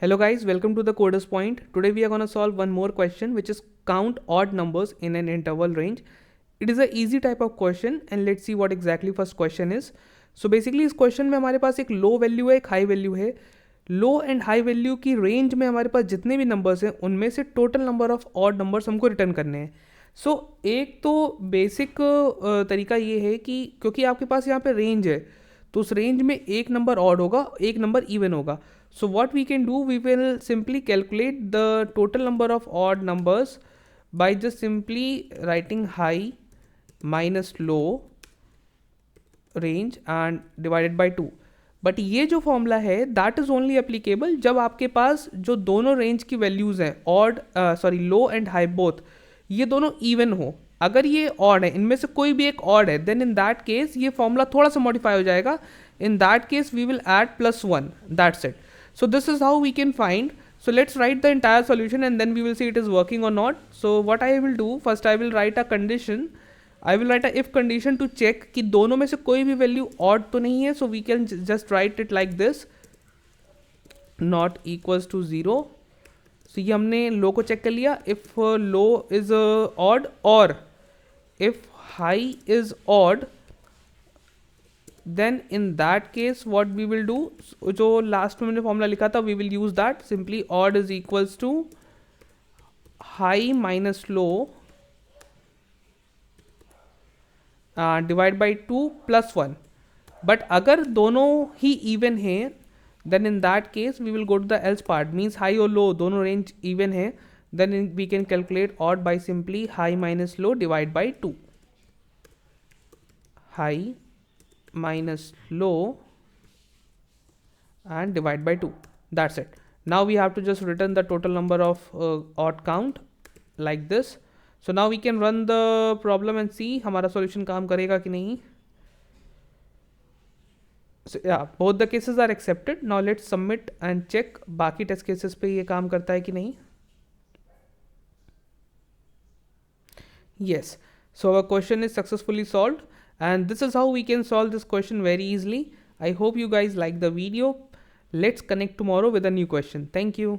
Hello guys, welcome to the Coders Point. Today we are going to solve one more question, which is count odd numbers in an interval range. It is a easy type of question and let's see what exactly first question is. So basically इस question में हमारे पास एक low value है, एक high value है. लो and high value की range में हमारे पास जितने भी नंबर्स हैं उनमें से total number of odd numbers हमको रिटर्न करने हैं. सो एक तो बेसिक तरीका ये है कि क्योंकि आपके पास यहाँ पे रेंज है तो उस रेंज में एक नंबर ऑड होगा, एक नंबर इवन होगा. So what we can do, we will simply calculate the total number of odd numbers by just simply writing high minus low range and divided by 2. But ये जो formula है that is only applicable जब आपके पास जो दोनों range की values हैं odd low and high both, ये दोनों इवन हो. अगर ये ऑड है, इनमें से कोई भी एक ऑड है, देन इन दैट केस ये फॉर्मूला थोड़ा सा मॉडिफाई हो जाएगा. In that case we will add +1, that's it. So this is how we can find. So let's write the entire solution and then we will see it is working or not. So what I will do, first I will write a condition. I will write a if condition to check कि दोनों में से कोई भी value odd तो नहीं है. So we can just write it like this, not equals to 0. So ये हमने low को check कर लिया. If low is odd or if high is odd, then in that case what we will do, जो last में मैंने formula लिखा था, we will use that. Simply odd is equals to high minus low divide by 2 plus 1. But अगर दोनों ही even हैं then in that case we will go to the else part, means high और low दोनों range even है, then we can calculate odd by simply high minus low divide by 2. high minus low and divide by 2, that's it. Now we have to just return the total number of odd count like this. So now we can run the problem and see हमारा solution काम करेगा कि नहीं. So yeah, both the cases are accepted. Now let's submit and check बाकी test cases पे ये काम करता है कि नहीं. Yes, so our question is successfully solved. And this is how we can solve this question very easily. I hope you guys like the video. Let's connect tomorrow with a new question. Thank you.